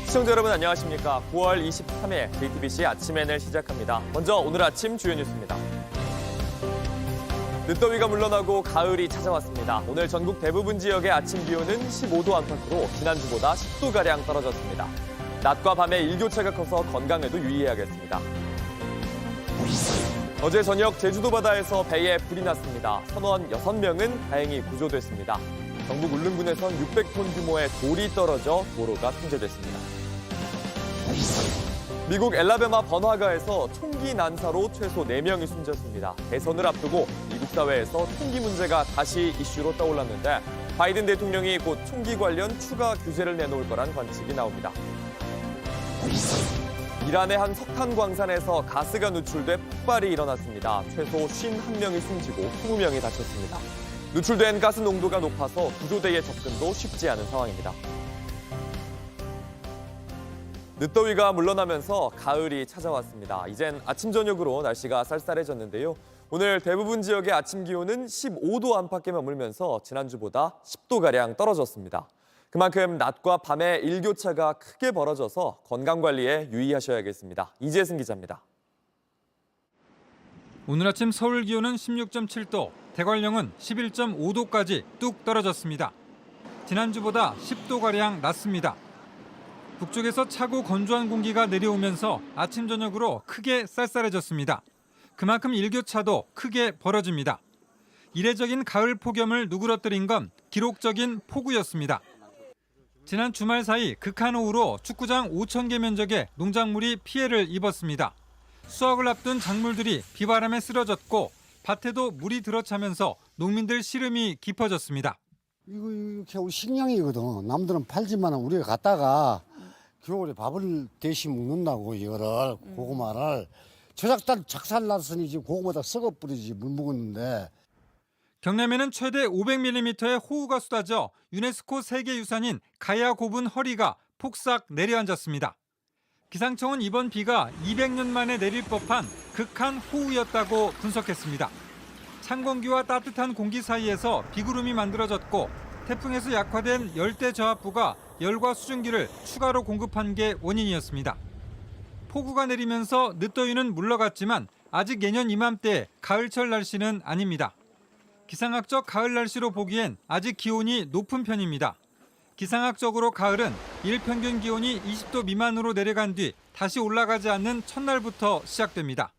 시청자 여러분 안녕하십니까? 9월 23일 JTBC 아침엔을 시작합니다. 먼저 오늘 아침 주요 뉴스입니다. 늦더위가 물러나고 가을이 찾아왔습니다. 오늘 전국 대부분 지역의 아침 기온은 15도 안팎으로 지난주보다 10도가량 떨어졌습니다. 낮과 밤의 일교차가 커서 건강에도 유의해야겠습니다. 어제 저녁 제주도 바다에서 배에 불이 났습니다. 선원 6명은 다행히 구조됐습니다. 경북 울릉군에선 600톤 규모의 돌이 떨어져 도로가 통제됐습니다. 미국 엘라베마 번화가에서 총기 난사로 최소 4명이 숨졌습니다. 대선을 앞두고 미국 사회에서 총기 문제가 다시 이슈로 떠올랐는데 바이든 대통령이 곧 총기 관련 추가 규제를 내놓을 거란 관측이 나옵니다. 이란의 한 석탄 광산에서 가스가 누출돼 폭발이 일어났습니다. 최소 51명이 숨지고 20명이 다쳤습니다. 누출된 가스 농도가 높아서 구조대의 접근도 쉽지 않은 상황입니다. 늦더위가 물러나면서 가을이 찾아왔습니다. 이젠 아침 저녁으로 날씨가 쌀쌀해졌는데요. 오늘 대부분 지역의 아침 기온은 15도 안팎에 머물면서 지난주보다 10도가량 떨어졌습니다. 그만큼 낮과 밤의 일교차가 크게 벌어져서 건강관리에 유의하셔야겠습니다. 이재승 기자입니다. 오늘 아침 서울 기온은 16.7도, 대관령은 11.5도까지 뚝 떨어졌습니다. 지난주보다 10도가량 낮습니다. 북쪽에서 차고 건조한 공기가 내려오면서 아침 저녁으로 크게 쌀쌀해졌습니다. 그만큼 일교차도 크게 벌어집니다. 이례적인 가을 폭염을 누그러뜨린 건 기록적인 폭우였습니다. 지난 주말 사이 극한호우로 축구장 5,000개 면적의 농작물이 피해를 입었습니다. 수확을 앞둔 작물들이 비바람에 쓰러졌고 밭에도 물이 들어차면서 농민들 시름이 깊어졌습니다. 이거 식량이거든. 남들은 팔지만 우리가 갖다가 겨울에 밥을 대신 먹는다고 이거를 고구마를 저작단 작살났으니 지금 고구마다 썩어버리지 물 먹었는데. 경남에는 최대 500mm의 호우가 쏟아져 유네스코 세계유산인 가야 고분 허리가 폭삭 내려앉았습니다. 기상청은 이번 비가 200년 만에 내릴 법한 극한 호우였다고 분석했습니다. 찬 공기와 따뜻한 공기 사이에서 비구름이 만들어졌고 태풍에서 약화된 열대저하부가 열과 수증기를 추가로 공급한 게 원인이었습니다. 폭우가 내리면서 늦더위는 물러갔지만 아직 내년 이맘때 가을철 날씨는 아닙니다. 기상학적 가을 날씨로 보기엔 아직 기온이 높은 편입니다. 기상학적으로 가을은 일평균 기온이 20도 미만으로 내려간 뒤 다시 올라가지 않는 첫날부터 시작됩니다.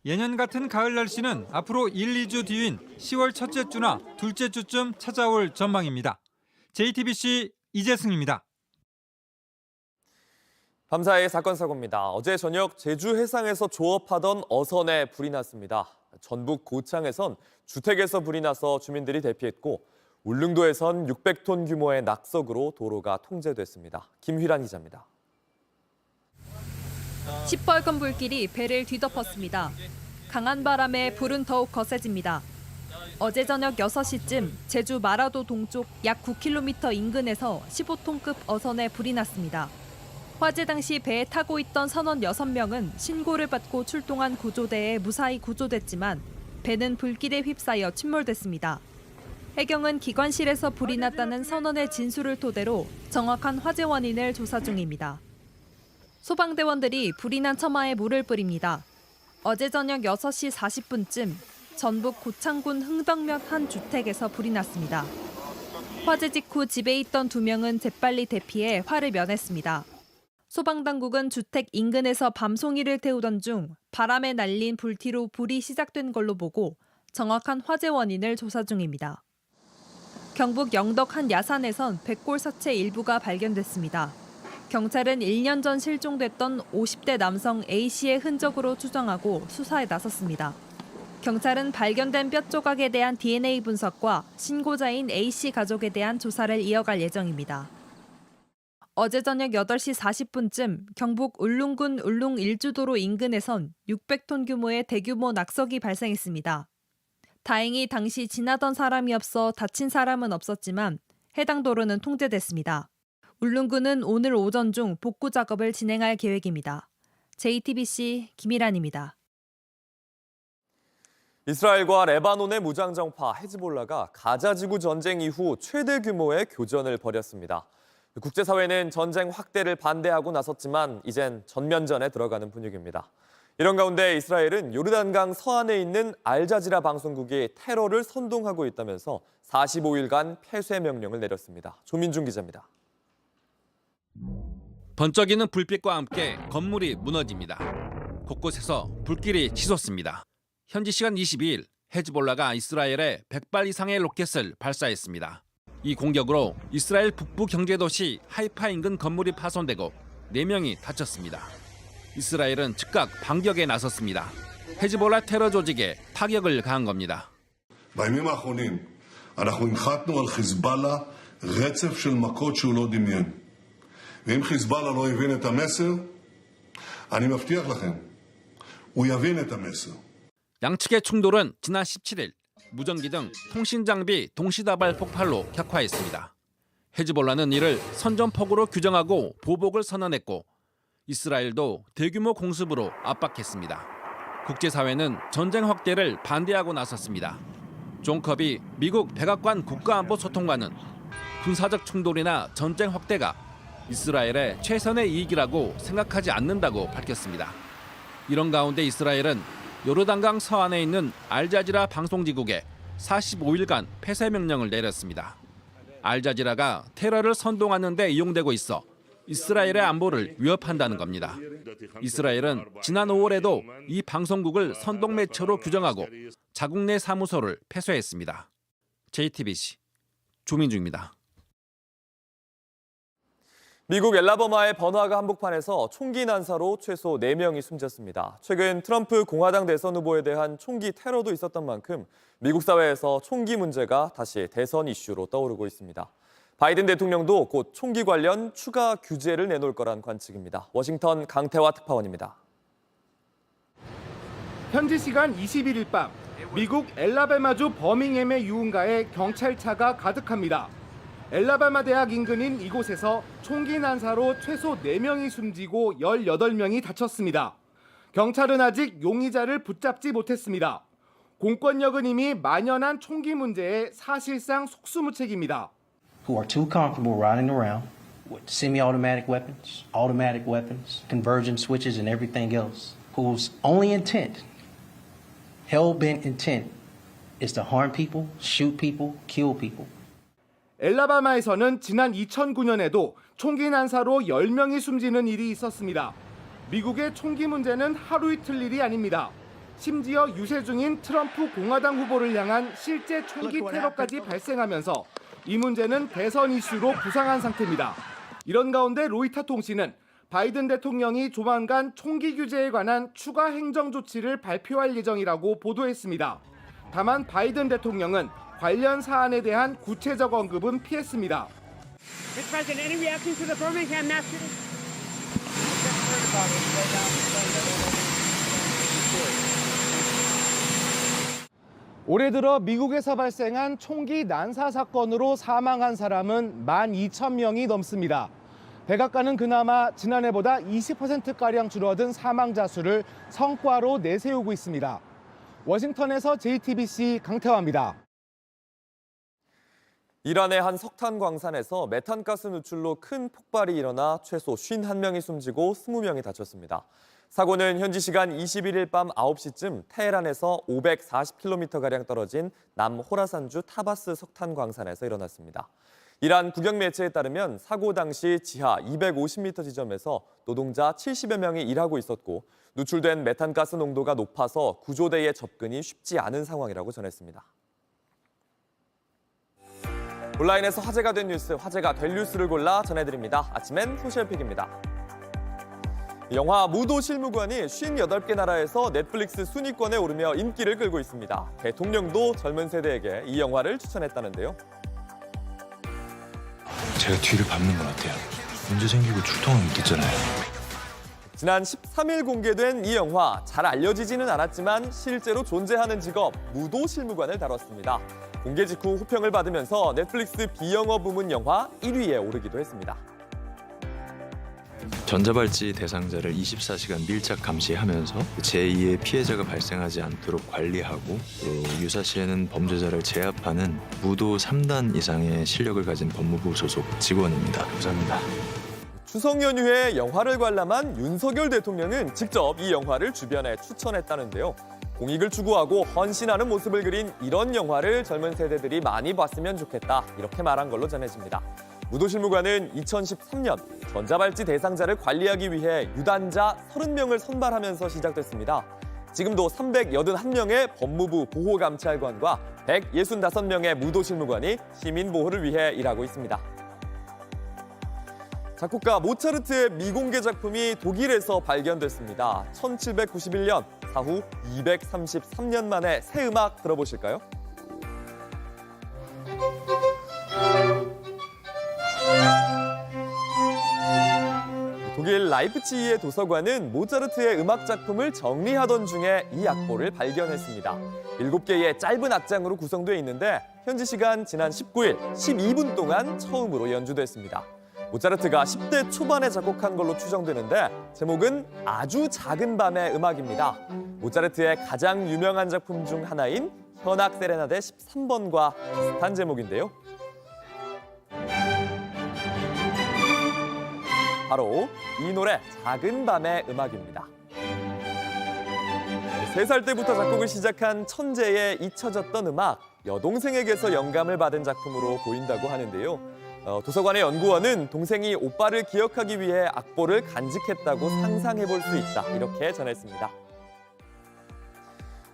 예년 같은 가을 날씨는 앞으로 1, 2주 뒤인 10월 첫째 주나 둘째 주쯤 찾아올 전망입니다. JTBC 이재승입니다. 밤사이 사건 사고입니다. 어제 저녁 제주 해상에서 조업하던 어선에 불이 났습니다. 전북 고창에선 주택에서 불이 나서 주민들이 대피했고 울릉도에선 600톤 규모의 낙석으로 도로가 통제됐습니다. 김휘란 기자입니다. 시뻘건 불길이 배를 뒤덮었습니다. 강한 바람에 불은 더욱 거세집니다. 어제 저녁 6시쯤 제주 마라도 동쪽 약 9km 인근에서 15톤급 어선에 불이 났습니다. 화재 당시 배에 타고 있던 선원 6명은 신고를 받고 출동한 구조대에 무사히 구조됐지만 배는 불길에 휩싸여 침몰됐습니다. 해경은 기관실에서 불이 났다는 선원의 진술을 토대로 정확한 화재 원인을 조사 중입니다. 소방대원들이 불이 난 처마에 물을 뿌립니다. 어제 저녁 6시 40분쯤 전북 고창군 흥덕면 한 주택에서 불이 났습니다. 화재 직후 집에 있던 2명은 재빨리 대피해 화를 면했습니다. 소방당국은 주택 인근에서 밤송이를 태우던 중 바람에 날린 불티로 불이 시작된 걸로 보고 정확한 화재 원인을 조사 중입니다. 경북 영덕 한 야산에선 백골 사체 일부가 발견됐습니다. 경찰은 1년 전 실종됐던 50대 남성 A씨의 흔적으로 추정하고 수사에 나섰습니다. 경찰은 발견된 뼈 조각에 대한 DNA 분석과 신고자인 A씨 가족에 대한 조사를 이어갈 예정입니다. 어제 저녁 8시 40분쯤 경북 울릉군 울릉 1주도로 인근에선 600톤 규모의 대규모 낙석이 발생했습니다. 다행히 당시 지나던 사람이 없어 다친 사람은 없었지만 해당 도로는 통제됐습니다. 울릉군은 오늘 오전 중 복구 작업을 진행할 계획입니다. JTBC 김희란입니다. 이스라엘과 레바논의 무장정파 헤즈볼라가 가자 지구 전쟁 이후 최대 규모의 교전을 벌였습니다. 국제사회는 전쟁 확대를 반대하고 나섰지만 이젠 전면전에 들어가는 분위기입니다. 이런 가운데 이스라엘은 요르단강 서안에 있는 알자지라 방송국이 테러를 선동하고 있다면서 45일간 폐쇄 명령을 내렸습니다. 조민중 기자입니다. 번쩍이는 불빛과 함께 건물이 무너집니다. 곳곳에서 불길이 치솟습니다. 현지 시간 22일 헤즈볼라가 이스라엘에 100발 이상의 로켓을 발사했습니다. 이 공격으로 이스라엘 북부 경제도시 하이파 인근 건물이 파손되고 4명이 다쳤습니다. 이스라엘은 즉각 반격에 나섰습니다. 헤즈볼라 테러 조직에 타격을 가한 겁니다. בימים האחרונים אנחנו הנחתנו על חיזבאללה רצף של מכות שהוא לא דמיין. ואם חיזבאללה לא הבין את המסר, אני מבטיח לכם, הוא יבין את המסר. 양측의 충돌은 지난 17일 무전기 등 통신 장비 동시다발 폭발로 격화했습니다. 헤즈볼라는 이를 선전포고로 규정하고 보복을 선언했고 이스라엘도 대규모 공습으로 압박했습니다. 국제사회는 전쟁 확대를 반대하고 나섰습니다. 존 커비 미국 백악관 국가안보소통관은 군사적 충돌이나 전쟁 확대가 이스라엘의 최선의 이익이라고 생각하지 않는다고 밝혔습니다. 이런 가운데 이스라엘은 요르단강 서안에 있는 알자지라 방송지국에 45일간 폐쇄 명령을 내렸습니다. 알자지라가 테러를 선동하는 데 이용되고 있어 이스라엘의 안보를 위협한다는 겁니다. 이스라엘은 지난 5월에도 이 방송국을 선동 매체로 규정하고 자국 내 사무소를 폐쇄했습니다. JTBC 조민중입니다. 미국 엘라바마의 번화가 한복판에서 총기 난사로 최소 4명이 숨졌습니다. 최근 트럼프 공화당 대선 후보에 대한 총기 테러도 있었던 만큼 미국 사회에서 총기 문제가 다시 대선 이슈로 떠오르고 있습니다. 바이든 대통령도 곧 총기 관련 추가 규제를 내놓을 거란 관측입니다. 워싱턴 강태화 특파원입니다. 현지 시간 21일 밤 미국 엘라바마주 버밍햄의 유흥가에 경찰차가 가득합니다. 엘라바마 대학 인근인 이곳에서 총기 난사로 최소 4명이 숨지고 18명이 다쳤습니다. 경찰은 아직 용의자를 붙잡지 못했습니다. 공권력은 이미 만연한 총기 문제에 사실상 속수무책입니다. Who are too comfortable riding around with semi-automatic weapons, automatic weapons, conversion switches and everything else, whose only intent, hell-bent intent, is to harm people, shoot people, kill people. 엘라바마에서는 지난 2009년에도 총기 난사로 10명이 숨지는 일이 있었습니다. 미국의 총기 문제는 하루 이틀 일이 아닙니다. 심지어 유세 중인 트럼프 공화당 후보를 향한 실제 총기 테러까지 발생하면서 이 문제는 대선 이슈로 부상한 상태입니다. 이런 가운데 로이터 통신은 바이든 대통령이 조만간 총기 규제에 관한 추가 행정 조치를 발표할 예정이라고 보도했습니다. 다만 바이든 대통령은 관련 사안에 대한 구체적 언급은 피했습니다. Mr. President, any reaction to the Birmingham mass shooting? 올해 들어 미국에서 발생한 총기 난사 사건으로 사망한 사람은 12,000명이 넘습니다. 백악관은 그나마 지난해보다 20%가량 줄어든 사망자 수를 성과로 내세우고 있습니다. 워싱턴에서 JTBC 강태화입니다. 이란의 한 석탄 광산에서 메탄가스 누출로 큰 폭발이 일어나 최소 51명이 숨지고 20명이 다쳤습니다. 사고는 현지 시간 21일 밤 9시쯤 테헤란에서 540km가량 떨어진 남호라산주 타바스 석탄 광산에서 일어났습니다. 이란 국영 매체에 따르면 사고 당시 지하 250m 지점에서 노동자 70여 명이 일하고 있었고 누출된 메탄가스 농도가 높아서 구조대의 접근이 쉽지 않은 상황이라고 전했습니다. 온라인에서 화제가 된 뉴스, 화제가 될 뉴스를 골라 전해드립니다. 아침엔 소셜픽입니다. 영화 무도실무관이 58개 나라에서 넷플릭스 순위권에 오르며 인기를 끌고 있습니다. 대통령도 젊은 세대에게 이 영화를 추천했다는데요. 제가 뒤를 밟는 건 어때요? 문제 생기고 출동하면 있겠잖아요. 지난 13일 공개된 이 영화, 잘 알려지지는 않았지만 실제로 존재하는 직업, 무도실무관을 다뤘습니다. 공개 직후 호평을 받으면서 넷플릭스 비영어 부문 영화 1위에 오르기도 했습니다. 전자발찌 대상자를 24시간 밀착 감시하면서 제2의 피해자가 발생하지 않도록 관리하고 또 유사시에는 범죄자를 제압하는 무도 3단 이상의 실력을 가진 법무부 소속 직원입니다. 감사합니다. 추석 연휴에 영화를 관람한 윤석열 대통령은 직접 이 영화를 주변에 추천했다는데요. 공익을 추구하고 헌신하는 모습을 그린 이런 영화를 젊은 세대들이 많이 봤으면 좋겠다, 이렇게 말한 걸로 전해집니다. 무도실무관은 2013년 전자발찌 대상자를 관리하기 위해 유단자 30명을 선발하면서 시작됐습니다. 지금도 381명의 법무부 보호감찰관과 165명의 무도실무관이 시민보호를 위해 일하고 있습니다. 작곡가 모차르트의 미공개 작품이 독일에서 발견됐습니다. 1791년, 사후 233년 만에 새 음악 들어보실까요? 독일 라이프치히의 도서관은 모차르트의 음악 작품을 정리하던 중에 이 악보를 발견했습니다. 7개의 짧은 악장으로 구성되어 있는데 현지 시간 지난 19일 12분 동안 처음으로 연주됐습니다. 모차르트가 10대 초반에 작곡한 걸로 추정되는데 제목은 아주 작은 밤의 음악입니다. 모차르트의 가장 유명한 작품 중 하나인 현악 세레나데 13번과 비슷한 제목인데요. 바로 이 노래 작은 밤의 음악입니다. 3살 때부터 작곡을 시작한 천재의 잊혀졌던 음악, 여동생에게서 영감을 받은 작품으로 보인다고 하는데요. 도서관의 연구원은 동생이 오빠를 기억하기 위해 악보를 간직했다고 상상해 볼 수 있다, 이렇게 전했습니다.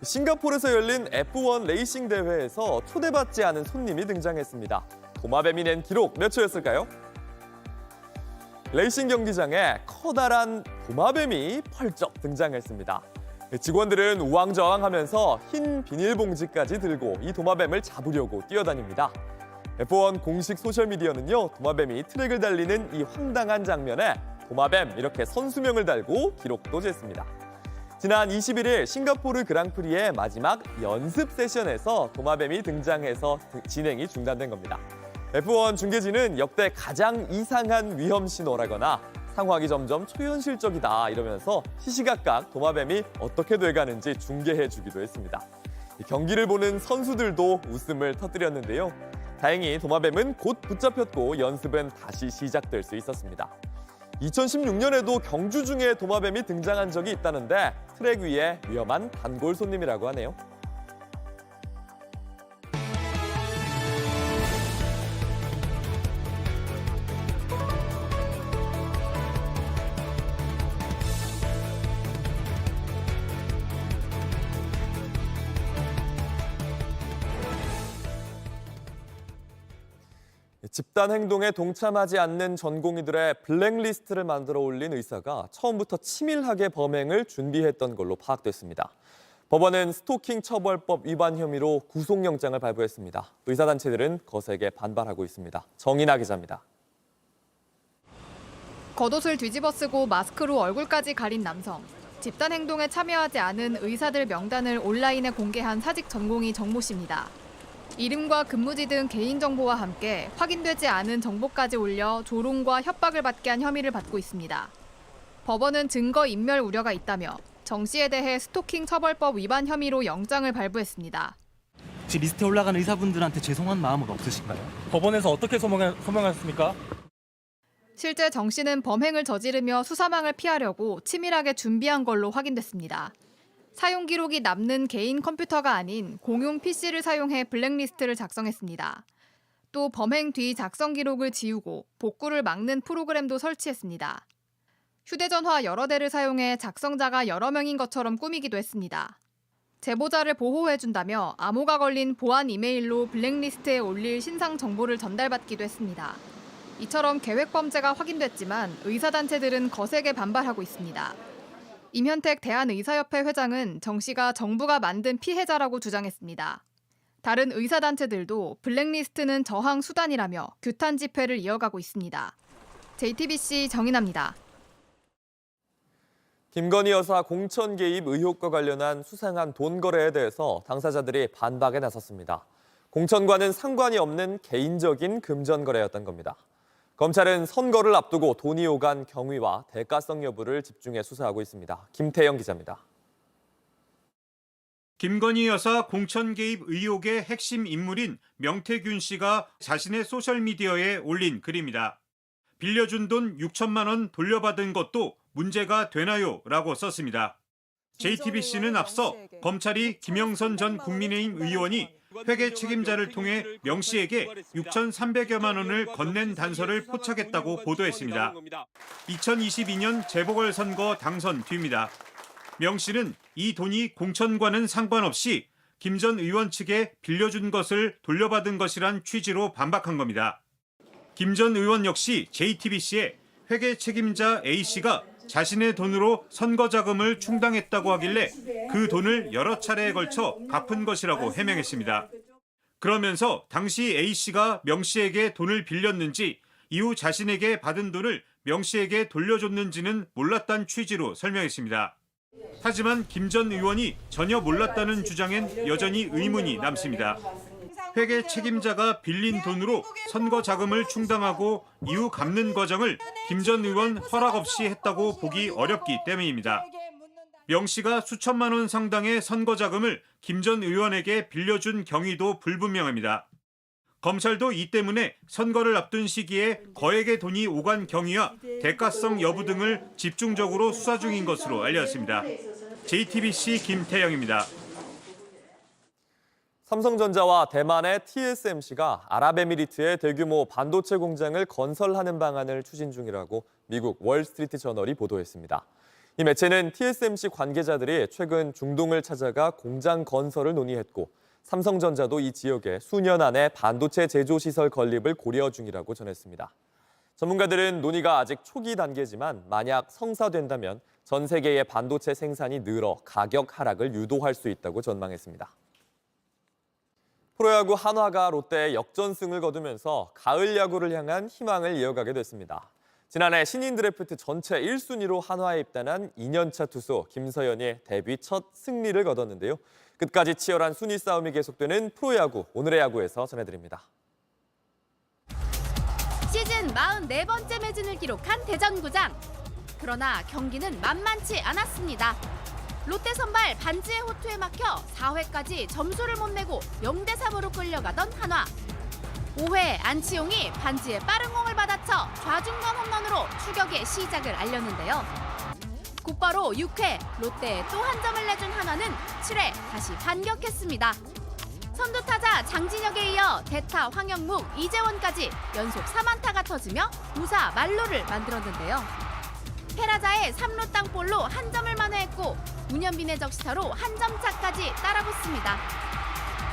싱가포르에서 열린 F1 레이싱 대회에서 초대받지 않은 손님이 등장했습니다. 도마뱀이 낸 기록 몇 초였을까요? 레이싱 경기장에 커다란 도마뱀이 펄쩍 등장했습니다. 직원들은 우왕좌왕하면서 흰 비닐봉지까지 들고 이 도마뱀을 잡으려고 뛰어다닙니다. F1 공식 소셜미디어는요, 도마뱀이 트랙을 달리는 이 황당한 장면에 도마뱀 이렇게 선수명을 달고 기록도 쟀습니다. 지난 21일 싱가포르 그랑프리의 마지막 연습 세션에서 도마뱀이 등장해서 진행이 중단된 겁니다. F1 중계진은 역대 가장 이상한 위험 신호라거나 상황이 점점 초현실적이다 이러면서 시시각각 도마뱀이 어떻게 돼가는지 중계해주기도 했습니다. 경기를 보는 선수들도 웃음을 터뜨렸는데요. 다행히 도마뱀은 곧 붙잡혔고 연습은 다시 시작될 수 있었습니다. 2016년에도 경주 중에 도마뱀이 등장한 적이 있다는데 트랙 위에 위험한 단골 손님이라고 하네요. 집단 행동에 동참하지 않는 전공의들의 블랙리스트를 만들어 올린 의사가 처음부터 치밀하게 범행을 준비했던 걸로 파악됐습니다. 법원은 스토킹 처벌법 위반 혐의로 구속영장을 발부했습니다. 의사단체들은 거세게 반발하고 있습니다. 정인아 기자입니다. 겉옷을 뒤집어 쓰고 마스크로 얼굴까지 가린 남성. 집단 행동에 참여하지 않은 의사들 명단을 온라인에 공개한 사직 전공의 정모 씨입니다. 이름과 근무지 등 개인정보와 함께 확인되지 않은 정보까지 올려 조롱과 협박을 받게 한 혐의를 받고 있습니다. 법원은 증거 인멸 우려가 있다며 정 씨에 대해 스토킹 처벌법 위반 혐의로 영장을 발부했습니다. 혹시 리스트에 올라간 의사분들한테 죄송한 마음은 없으신가요? 법원에서 어떻게 소명하셨습니까? 실제 정 씨는 범행을 저지르며 수사망을 피하려고 치밀하게 준비한 걸로 확인됐습니다. 사용 기록이 남는 개인 컴퓨터가 아닌 공용 PC를 사용해 블랙리스트를 작성했습니다. 또 범행 뒤 작성 기록을 지우고 복구를 막는 프로그램도 설치했습니다. 휴대전화 여러 대를 사용해 작성자가 여러 명인 것처럼 꾸미기도 했습니다. 제보자를 보호해준다며 암호가 걸린 보안 이메일로 블랙리스트에 올릴 신상 정보를 전달받기도 했습니다. 이처럼 계획 범죄가 확인됐지만 의사단체들은 거세게 반발하고 있습니다. 임현택 대한의사협회 회장은 정 씨가 정부가 만든 피해자라고 주장했습니다. 다른 의사단체들도 블랙리스트는 저항 수단이라며 규탄 집회를 이어가고 있습니다. JTBC 정인아입니다. 김건희 여사 공천 개입 의혹과 관련한 수상한 돈 거래에 대해서 당사자들이 반박에 나섰습니다. 공천과는 상관이 없는 개인적인 금전 거래였던 겁니다. 검찰은 선거를 앞두고 돈이 오간 경위와 대가성 여부를 집중해 수사하고 있습니다. 김태영 기자입니다. 김건희 여사 공천 개입 의혹의 핵심 인물인 명태균 씨가 자신의 소셜미디어에 올린 글입니다. 빌려준 돈 6천만 원 돌려받은 것도 문제가 되나요? 라고 썼습니다. JTBC는 앞서 검찰이 김영선 전 국민의힘 의원이 회계 책임자를 통해 명 씨에게 6,300여만 원을 건넨 단서를 포착했다고 보도했습니다. 2022년 재보궐선거 당선 뒤입니다. 명 씨는 이 돈이 공천과는 상관없이 김 전 의원 측에 빌려준 것을 돌려받은 것이란 취지로 반박한 겁니다. 김 전 의원 역시 JTBC에 회계 책임자 A씨가 자신의 돈으로 선거 자금을 충당했다고 하길래 그 돈을 여러 차례에 걸쳐 갚은 것이라고 해명했습니다. 그러면서 당시 A씨가 명 씨에게 돈을 빌렸는지 이후 자신에게 받은 돈을 명 씨에게 돌려줬는지는 몰랐다는 취지로 설명했습니다. 하지만 김 전 의원이 전혀 몰랐다는 주장엔 여전히 의문이 남습니다. 회계 책임자가 빌린 돈으로 선거 자금을 충당하고 이후 갚는 과정을 김 전 의원 허락 없이 했다고 보기 어렵기 때문입니다. 명 씨가 수천만 원 상당의 선거 자금을 김 전 의원에게 빌려준 경위도 불분명합니다. 검찰도 이 때문에 선거를 앞둔 시기에 거액의 돈이 오간 경위와 대가성 여부 등을 집중적으로 수사 중인 것으로 알려졌습니다. JTBC 김태영입니다. 삼성전자와 대만의 TSMC가 아랍에미리트에 대규모 반도체 공장을 건설하는 방안을 추진 중이라고 미국 월스트리트 저널이 보도했습니다. 이 매체는 TSMC 관계자들이 최근 중동을 찾아가 공장 건설을 논의했고 삼성전자도 이 지역에 수년 안에 반도체 제조시설 건립을 고려 중이라고 전했습니다. 전문가들은 논의가 아직 초기 단계지만 만약 성사된다면 전 세계의 반도체 생산이 늘어 가격 하락을 유도할 수 있다고 전망했습니다. 프로야구 한화가 롯데의 역전승을 거두면서 가을 야구를 향한 희망을 이어가게 됐습니다. 지난해 신인 드래프트 전체 1순위로 한화에 입단한 2년차 투수 김서현이 데뷔 첫 승리를 거뒀는데요. 끝까지 치열한 순위 싸움이 계속되는 프로야구, 오늘의 야구에서 전해드립니다. 시즌 44번째 매진을 기록한 대전구장. 그러나 경기는 만만치 않았습니다. 롯데 선발 반지의 호투에 막혀 4회까지 점수를 못 내고 0대3으로 끌려가던 한화. 5회 안치홍이 반지의 빠른 공을 받아쳐 좌중간 홈런으로 추격의 시작을 알렸는데요. 곧바로 6회 롯데에 또 한 점을 내준 한화는 7회 다시 반격했습니다. 선두타자 장진혁에 이어 대타 황영묵, 이재원까지 연속 3안타가 터지며 무사 만루를 만들었는데요. 페라자의 3루 땅볼로 한 점을 만회했고 문현빈의 적시타로 한 점 차까지 따라붙습니다.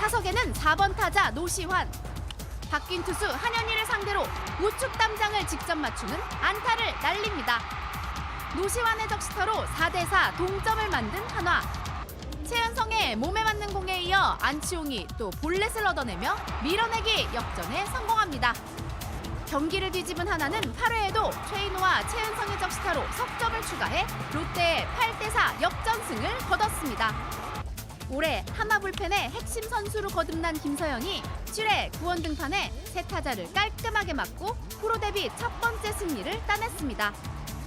타석에는 4번 타자 노시환. 바뀐 투수 한현희를 상대로 우측 담장을 직접 맞추는 안타를 날립니다. 노시환의 적시타로 4대4 동점을 만든 한화. 최은성의 몸에 맞는 공에 이어 안치홍이 또 볼넷을 얻어내며 밀어내기 역전에 성공합니다. 경기를 뒤집은 한화는 8회에도 최인호와 최은성의 적시타로 석점을 추가해 롯데의 8대4 역전승을 거뒀습니다. 올해 한화 불펜의 핵심 선수로 거듭난 김서현이 7회 구원 등판에 세 타자를 깔끔하게 맞고 프로 데뷔 첫 번째 승리를 따냈습니다.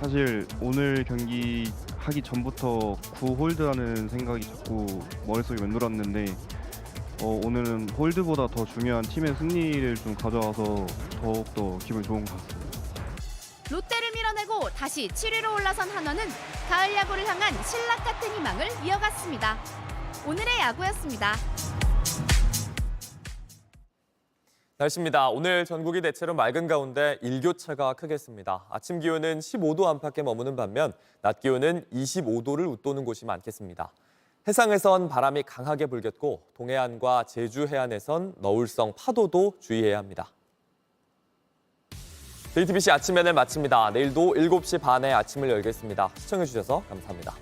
사실 오늘 경기 하기 전부터 9홀드라는 생각이 자꾸 머릿속에 맴돌았는데 오늘은 홀드보다 더 중요한 팀의 승리를 좀 가져와서 더욱더 기분 좋은 것 같습니다. 롯데를 밀어내고 다시 7위로 올라선 한화는 가을 야구를 향한 신락 같은 희망을 이어갔습니다. 오늘의 야구였습니다. 날씨입니다. 오늘 전국이 대체로 맑은 가운데 일교차가 크겠습니다. 아침 기온은 15도 안팎에 머무는 반면 낮 기온은 25도를 웃도는 곳이 많겠습니다. 해상에선 바람이 강하게 불겠고 동해안과 제주 해안에선 너울성 파도도 주의해야 합니다. JTBC 아침 NL 마칩니다. 내일도 7시 반에 아침을 열겠습니다. 시청해주셔서 감사합니다.